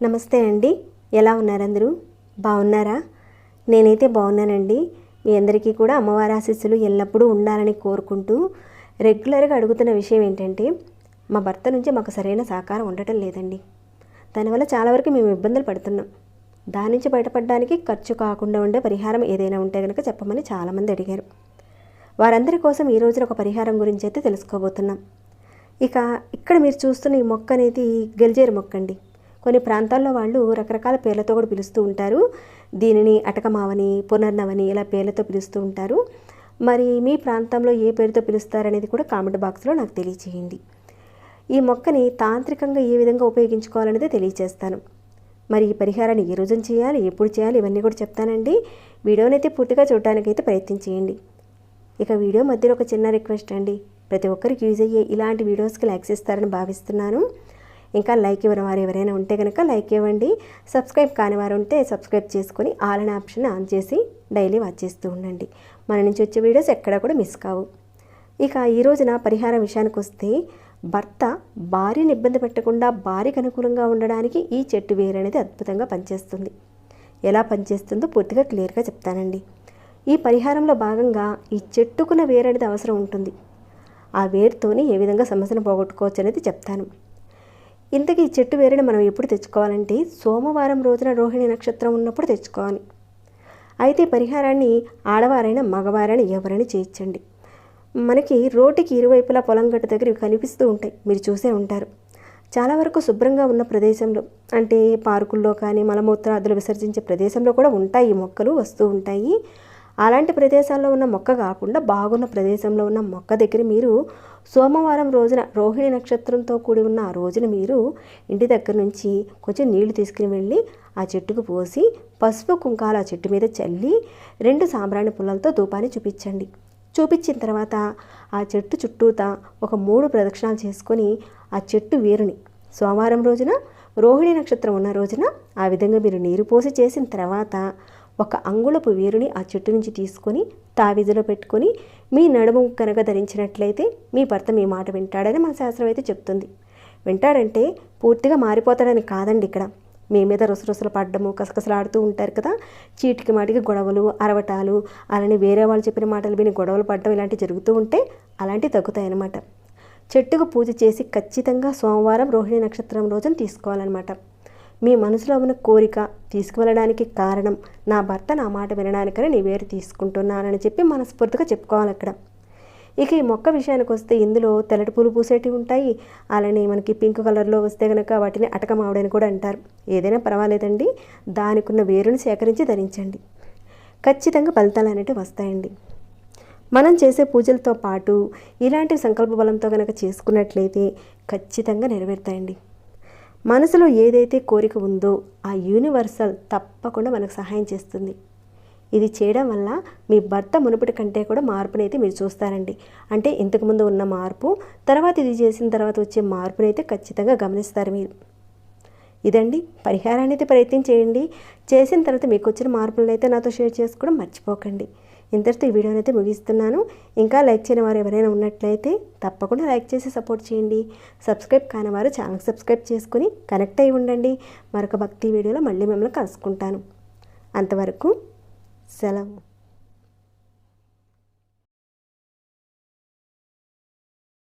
నమస్తే అండి, ఎలా ఉన్నారు అందరూ? బాగున్నారా? నేనైతే బాగున్నానండి. మీ అందరికీ కూడా అమ్మవారి ఆశీస్సులు ఎల్లప్పుడూ ఉండాలని కోరుకుంటూ రెగ్యులర్గా అడుగుతున్న విషయం ఏంటంటే, మా భర్త నుంచి మాకు సరైన సహకారం ఉండటం లేదండి. దానివల్ల చాలా వరకు మేము ఇబ్బందులు పడుతున్నాం. దాని నుంచి బయటపడడానికి ఖర్చు కాకుండా ఉండే పరిహారం ఏదైనా ఉంటే కనుక చెప్పమని చాలామంది అడిగారు. వారందరి కోసం ఈ రోజున ఒక పరిహారం గురించి అయితే తెలుసుకోబోతున్నాం. ఇక్కడ మీరు చూస్తున్న ఈ మొక్క అనేది గెల్జేరు మొక్క అండి. కొన్ని ప్రాంతాల్లో వాళ్ళు రకరకాల పేర్లతో కూడా పిలుస్తూ ఉంటారు. దీనిని అటకమావని, పునర్నవని ఇలా పేర్లతో పిలుస్తూ ఉంటారు. మరి మీ ప్రాంతంలో ఏ పేరుతో పిలుస్తారనేది కూడా కామెంట్ బాక్స్లో నాకు తెలియచేయండి. ఈ మొక్కని తాంత్రికంగా ఏ విధంగా ఉపయోగించుకోవాలనేది తెలియచేస్తాను. మరి ఈ పరిహారాన్ని ఏ రోజున చేయాలి, ఎప్పుడు చేయాలి, ఇవన్నీ కూడా చెప్తానండి. వీడియోనైతే పూర్తిగా చూడటానికైతే ప్రయత్నం చేయండి. వీడియో మధ్యలో ఒక చిన్న రిక్వెస్ట్ అండి, ప్రతి ఒక్కరికి యూజ్ అయ్యే ఇలాంటి వీడియోస్కి లైక్స్ ఇస్తారని భావిస్తున్నాను. ఇంకా లైక్ ఇవ్వని వారు ఎవరైనా ఉంటే కనుక లైక్ ఇవ్వండి. సబ్స్క్రైబ్ కాని వారు ఉంటే సబ్స్క్రైబ్ చేసుకొని ఆల్ అనే ఆప్షన్ ఆన్ చేసి డైలీ వాచ్ చేస్తూ ఉండండి. మన నుంచి వచ్చే వీడియోస్ ఎక్కడా కూడా మిస్ కావు. ఈ రోజున పరిహారం విషయానికి వస్తే, భర్త భార్యని ఇబ్బంది పెట్టకుండా భార్యకు అనుకూలంగా ఉండడానికి ఈ చెట్టు వేరు అనేది అద్భుతంగా పనిచేస్తుంది. ఎలా పనిచేస్తుందో పూర్తిగా క్లియర్గా చెప్తానండి. ఈ పరిహారంలో భాగంగా ఈ చెట్టుకున్న వేరు అనేది అవసరం ఉంటుంది. ఆ వేరుతోని ఏ విధంగా సమస్యను పోగొట్టుకోవచ్చు అనేది చెప్తాను. ఇంతకీ ఈ చెట్టు వేరుని మనం ఎప్పుడు తెచ్చుకోవాలంటే, సోమవారం రోజున రోహిణి నక్షత్రం ఉన్నప్పుడు తెచ్చుకోవాలి. అయితే పరిహారాన్ని ఆడవారైనా మగవారైనా ఎవరైనా చేయించండి. మనకి రోడ్డుకి ఇరువైపులా పొలం గట్టు దగ్గర కనిపిస్తూ ఉంటాయి, మీరు చూసే ఉంటారు. చాలా వరకు శుభ్రంగా ఉన్న ప్రదేశంలో, అంటే పార్కుల్లో కానీ మలమూత్రాదులు విసర్జించే ప్రదేశంలో కూడా ఉంటాయి, ఈ మొక్కలు వస్తూ ఉంటాయి. అలాంటి ప్రదేశాల్లో ఉన్న మొక్క కాకుండా బాగున్న ప్రదేశంలో ఉన్న మొక్క దగ్గర మీరు సోమవారం రోజున రోహిణి నక్షత్రంతో కూడి ఉన్న ఆ రోజున మీరు ఇంటి దగ్గర నుంచి కొంచెం నీళ్లు తీసుకుని వెళ్ళి ఆ చెట్టుకు పోసి పసుపు కుంకాలు ఆ చెట్టు మీద చల్లి 2 సాంబ్రాణి పుల్లలతో ధూపాన్ని చూపించండి. చూపించిన తర్వాత ఆ చెట్టు చుట్టూతా ఒక 3 ప్రదక్షిణాలు చేసుకొని ఆ చెట్టు వేరుని సోమవారం రోజున రోహిణి నక్షత్రం ఉన్న రోజున ఆ విధంగా మీరు నీరు పోసి చేసిన తర్వాత 1 అంగుళపు వేరుని ఆ చెట్టు నుంచి తీసుకొని తావిధిలో పెట్టుకొని మీ నడుము కనుక ధరించినట్లయితే మీ భర్త మీ మాట వింటాడని మన శాస్త్రం అయితే చెప్తుంది. వింటాడంటే పూర్తిగా మారిపోతాడని కాదండి. ఇక్కడ మీ మీద రుసరుసలు పడ్డము, కసకసలాడుతూ ఉంటారు కదా, చీటికి మాటికి గొడవలు, అరవటాలు, అలానే వేరే వాళ్ళు చెప్పిన మాటలు విని గొడవలు పడ్డం ఇలాంటివి జరుగుతూ ఉంటే అలాంటివి తగ్గుతాయన్నమాట. చెట్టుకు పూజ చేసి ఖచ్చితంగా సోమవారం రోహిణి నక్షత్రం రోజున తీసుకోవాలన్నమాట. మీ మనసులో ఉన్న కోరిక తీసుకువెళ్ళడానికి కారణం, నా భర్త నా మాట వినడానికని నీ వేరు తీసుకుంటున్నానని చెప్పి మనస్ఫూర్తిగా చెప్పుకోవాలి అక్కడ. ఈ మొక్క విషయానికి వస్తే, ఇందులో తెల్లటి పూలు పూసేటివి ఉంటాయి. అలానే మనకి పింక్ కలర్లో వస్తే కనుక వాటిని అటకమావిడని కూడా అంటారు. ఏదైనా పర్వాలేదండి, దానికున్న వేరుని సేకరించి ధరించండి. ఖచ్చితంగా ఫలితాలు అనేటివి వస్తాయండి. మనం చేసే పూజలతో పాటు ఇలాంటి సంకల్ప బలంతో కనుక చేసుకున్నట్లయితే ఖచ్చితంగా నెరవేరుతాయండి. మనసులో ఏదైతే కోరిక ఉందో ఆ యూనివర్సల్ తప్పకుండా మనకు సహాయం చేస్తుంది. ఇది చేయడం వల్ల మీ భర్త మునుపటి కంటే కూడా మార్పునైతే మీరు చూస్తారండి. అంటే ఇంతకుముందు ఉన్న మార్పు, తర్వాత ఇది చేసిన తర్వాత వచ్చే మార్పునైతే ఖచ్చితంగా గమనిస్తారు మీరు. ఇదండి పరిహారాన్ని అయితే ప్రయత్నం చేయండి. చేసిన తర్వాత మీకు వచ్చిన మార్పులను అయితే నాతో షేర్ చేసుకోవడం మర్చిపోకండి. ఇంతటితో ఈ వీడియోని అయితే ముగిస్తున్నాను. ఇంకా లైక్ చేయని వారు ఎవరైనా ఉన్నట్లయితే తప్పకుండా లైక్ చేసి సపోర్ట్ చేయండి. సబ్స్క్రైబ్ కాని వారు ఛానల్ సబ్స్క్రైబ్ చేసుకుని కనెక్ట్ అయి ఉండండి. మరొక భక్తి వీడియోలో మళ్ళీ మిమ్మల్ని కలుసుకుంటాను. అంతవరకు సెలవు.